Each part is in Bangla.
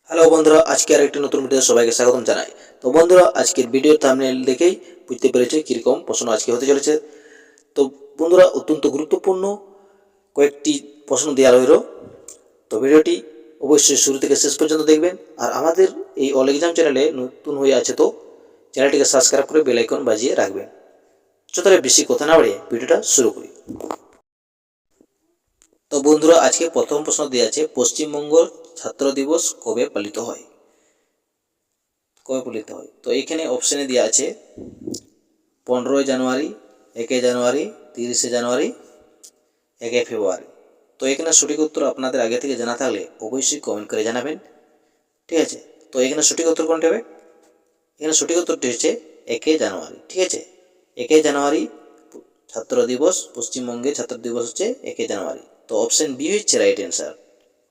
হ্যালো বন্ধুরা, আজকে আরেকটি নতুন ভিডিও সবাইকে স্বাগতম জানাই। তো বন্ধুরা, আজকের ভিডিওর থাম্বনেল দেখেই বুঝতে পেরেছে কীরকম প্রশ্ন আজকে হতে চলেছে। তো বন্ধুরা, অত্যন্ত গুরুত্বপূর্ণ কয়েকটি প্রশ্ন দেওয়া রইল। তো ভিডিওটি অবশ্যই শুরু থেকে শেষ পর্যন্ত দেখবেন। আর আমাদের এই অল এক্সাম চ্যানেলে নতুন হয়ে আছে তো চ্যানেলটিকে সাবস্ক্রাইব করে বেল আইকন বাজিয়ে রাখবেন। তাহলে বেশি কথা না বাড়িয়ে ভিডিওটা শুরু করি। তো বন্ধুরা, আজকে প্রথম প্রশ্ন দেওয়া আছে, পশ্চিমবঙ্গ ছাত্র দিবস কবে পালিত হয়? তো এখানে অপশানে দেওয়া আছে 15 জানুয়ারি, 1 জানুয়ারি, 30 জানুয়ারি, 1 ফেব্রুয়ারি। তো এখানে সঠিক উত্তর আপনাদের আগে থেকে জানা থাকলে অবশ্যই কমেন্ট করে জানাবেন, ঠিক আছে? তো এখানে সঠিক উত্তর কোনটি হবে? এখানে সঠিক উত্তরটি হচ্ছে 1 জানুয়ারি, ঠিক আছে? 1 জানুয়ারি ছাত্র দিবস, পশ্চিমবঙ্গের ছাত্র দিবস হচ্ছে 1 জানুয়ারি। তো অপশান বি হচ্ছে রাইট অ্যান্সার।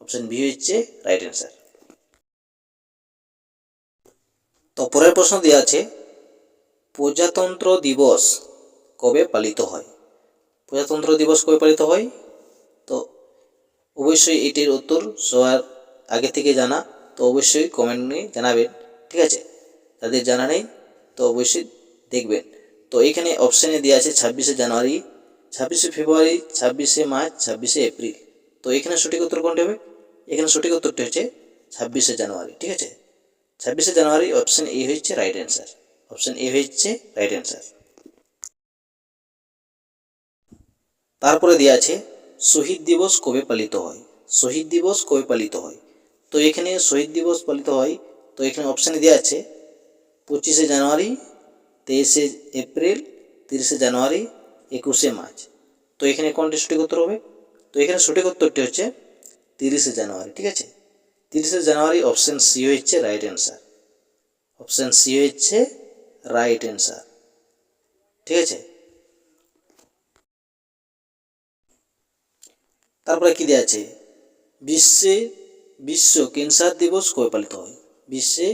অপশান বি হচ্ছে রাইট অ্যান্সার। তো পরের প্রশ্ন দেওয়া আছে, প্রজাতন্ত্র দিবস কবে পালিত হয়? প্রজাতন্ত্র দিবস কবে পালিত হয়? তো অবশ্যই এটির উত্তর সবার আগে থেকে জানা, তো অবশ্যই কমেন্টে জানাবেন, ঠিক আছে? যাদের জানা নেই তো অবশ্যই দেখবেন। তো এখানে অপশানে দেওয়া আছে 26 জানুয়ারি, 26 ফেব্রুয়ারি, 26 মার্চ, 26 এপ্রিল। তো এখানে সঠিক উত্তর কোনটি হবে? এখানে সঠিক উত্তরটি হচ্ছে 26 জানুয়ারি, ঠিক আছে? 26 জানুয়ারি অপশান এ হচ্ছে রাইট অ্যান্সার। অপশান এ হচ্ছে রাইট অ্যান্সার। তারপরে দেওয়া আছে, শহীদ দিবস কবে পালিত হয়? শহীদ দিবস কবে পালিত হয়? তো এখানে শহীদ দিবস পালিত হয়, তো এখানে অপশানে দেওয়া আছে 25 জানুয়ারি, 23 এপ্রিল, 30 জানুয়ারি, 21 মার্চ। তো এখানে কোনটি সঠিক উত্তর হবে? তো এখানে সঠিক উত্তরটি হচ্ছে 30 জানুয়ারি, ঠিক আছে? 30 জানুয়ারি অপশান সি হচ্ছে রাইট অ্যান্সার। অপশান সি হচ্ছে রাইট অ্যান্সার, ঠিক আছে? তারপরে কি দেওয়া আছে, বিশ্ব ক্যান্সার দিবস কবে পালিত হয়? বিশ্বে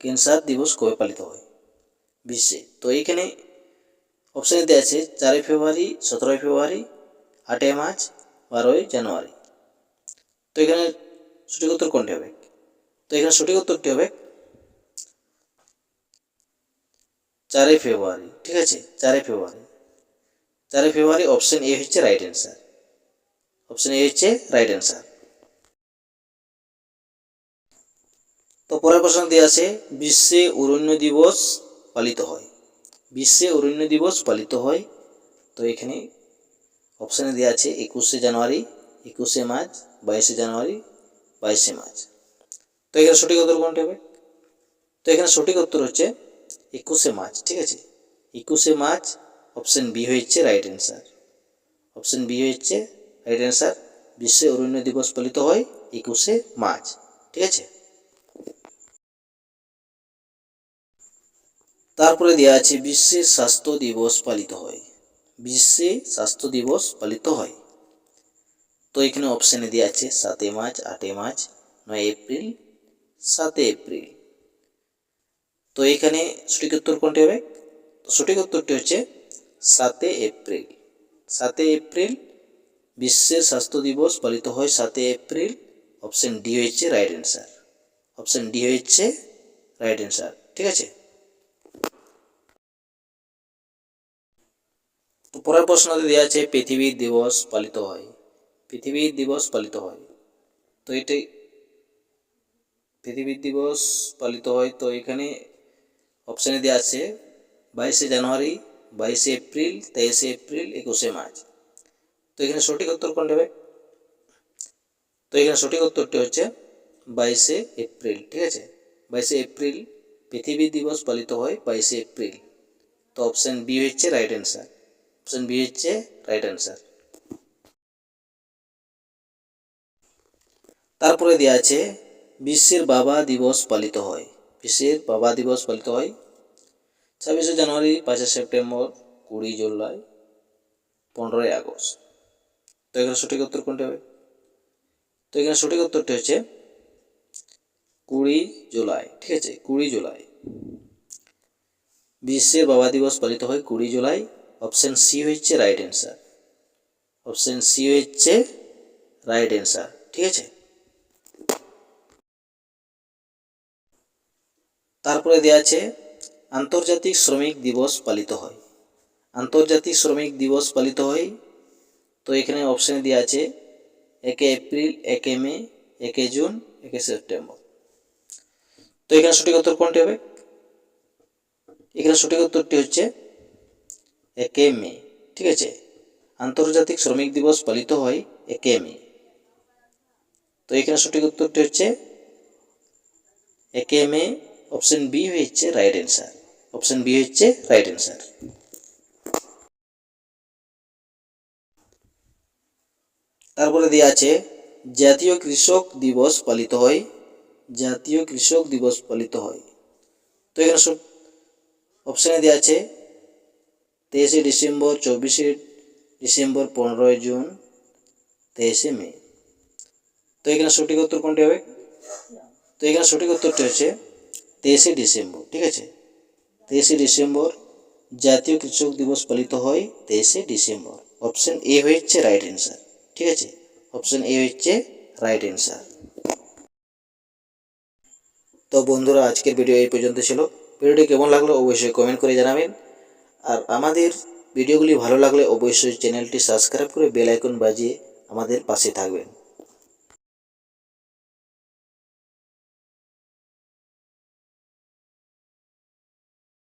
ক্যান্সার দিবস কবে পালিত হয় বিশ্বে? তো এইখানে অপশানে দেওয়া আছে 4 ফেব্রুয়ারি, 17 ফেব্রুয়ারি, 8 মার্চ, 12 জানুয়ারি। তো এখানে সঠিক উত্তর কোনটি হবে? তো এখানে সঠিক উত্তরটি হবে 4 ফেব্রুয়ারি, ঠিক আছে? 4 ফেব্রুয়ারি। 4 ফেব্রুয়ারি অপশান এ হচ্ছে রাইট অ্যান্সার। অপশান এ হচ্ছে রাইট অ্যান্সার। তো পরের প্রশ্ন দেওয়া আছে, বিশ্বে অরণ্য দিবস পালিত হয়? বিশ্বে অরণ্য দিবস পালিত হয়, তো এখানে অপশানে দেওয়া আছে 21 জানুয়ারি, 21 মার্চ, 22 জানুয়ারি, 22 মার্চ। তো এখানে সঠিক উত্তর কোনটি হবে? তো এখানে সঠিক উত্তর হচ্ছে 21 মার্চ, ঠিক আছে? 21 মার্চ অপশান বি হচ্ছে রাইট অ্যান্সার। অপশান বি হচ্ছে রাইট অ্যান্সার। বিশ্বে অরণ্য দিবস পালিত হয় 21 মার্চ, ঠিক আছে? তারপরে দেওয়া আছে, বিশ্বে স্বাস্থ্য দিবস পালিত হয়? বিশ্বে স্বাস্থ্য দিবস পালিত হয়, তো এখানে অপশানে দেওয়া আছে 7 মার্চ, 8 মার্চ, 9 এপ্রিল, 7 এপ্রিল। তো এখানে সঠিক উত্তর কোনটি হবে? তো সঠিক উত্তরটি হচ্ছে 7 এপ্রিল। 7 এপ্রিল বিশ্বের স্বাস্থ্য দিবস পালিত হয় 7 এপ্রিল। অপশান ডি হচ্ছে রাইট অ্যান্সার। অপশান ডি হচ্ছে রাইট অ্যান্সার, ঠিক আছে? তো পরের প্রশ্নতে দেওয়া আছে, পৃথিবী দিবস পালিত হয়? পৃথিবী দিবস পালিত হয়, তো এটাই পৃথিবী দিবস পালিত হয়। তো এখানে অপশানে দেওয়া আছে 22 জানুয়ারি, 22 এপ্রিল, 23 এপ্রিল, 21 মার্চ। তো এখানে সঠিক উত্তর কোনটি হবে? তো এখানে সঠিক উত্তরটি হচ্ছে 22 এপ্রিল, ঠিক আছে? 22 এপ্রিল পৃথিবী দিবস পালিত হয় 22 এপ্রিল। তো অপশান বি হচ্ছে রাইট অ্যান্সার। অপশান বি হচ্ছে রাইট অ্যান্সার। তারপরে দেওয়া আছে, বিশ্বের বাবা দিবস পালিত হয়? বিশ্বের বাবা দিবস পালিত হয় 26 জানুয়ারি, 5 সেপ্টেম্বর, 20 জুলাই, 15 আগস্ট। তো এখানে সঠিক উত্তর কোনটি হবে? তো এখানে সঠিক উত্তরটি হচ্ছে 20 জুলাই, ঠিক আছে? 20 জুলাই বিশ্বের বাবা দিবস পালিত হয় 20 জুলাই। অপশান সি হচ্ছে রাইট অ্যান্সার। অপশান সি হচ্ছে রাইট অ্যান্সার, ঠিক আছে? তারপরে দেওয়া আছে আন্তর্জাতিক শ্রমিক দিবস পালিত হয়। আন্তর্জাতিক শ্রমিক দিবস পালিত হয়, তো এখানে অপশানে দেওয়া আছে 1 এপ্রিল, 1 মে, 1 জুন, 1 সেপ্টেম্বর। তো এখানে সঠিক উত্তর কোনটি হবে? এখানে সঠিক উত্তরটি হচ্ছে 1 মে। ঠিক আছে, আন্তর্জাতিক শ্রমিক দিবস পালিত হয় 1 মে। তো এখানে সঠিক উত্তরটি হচ্ছে 1 মে। অপশন বি হচ্ছে রাইট অ্যান্সার। অপশন বি হচ্ছে রাইট অ্যান্সার। তারপরে দেওয়া আছে জাতীয় কৃষক দিবস পালিত হয়। জাতীয় কৃষক দিবস পালিত হয়, তো এখানে সব অপশানে দেওয়া আছে 23 ডিসেম্বর, 24 ডিসেম্বর, 15 জুন, 23 মে। তো এখানে সঠিক উত্তর কোনটি হবে? তো এখানে সঠিক উত্তরটি হচ্ছে 23 ডিসেম্বর। ঠিক আছে, 23 ডিসেম্বর জাতীয় কৃষক দিবস পালিত হয় 23 ডিসেম্বর। অপশন এ হচ্ছে রাইট অ্যান্সার। ঠিক আছে, অপশন এ হচ্ছে রাইট অ্যান্সার। তো বন্ধুরা, আজকের ভিডিও এই পর্যন্ত ছিল। ভিডিওটি কেমন লাগলো অবশ্যই কমেন্ট করে জানাবেন। আর আমাদের ভিডিওগুলি ভালো লাগলে অবশ্যই চ্যানেলটি সাবস্ক্রাইব করে বেল আইকন বাজিয়ে আমাদের পাশে থাকবেন।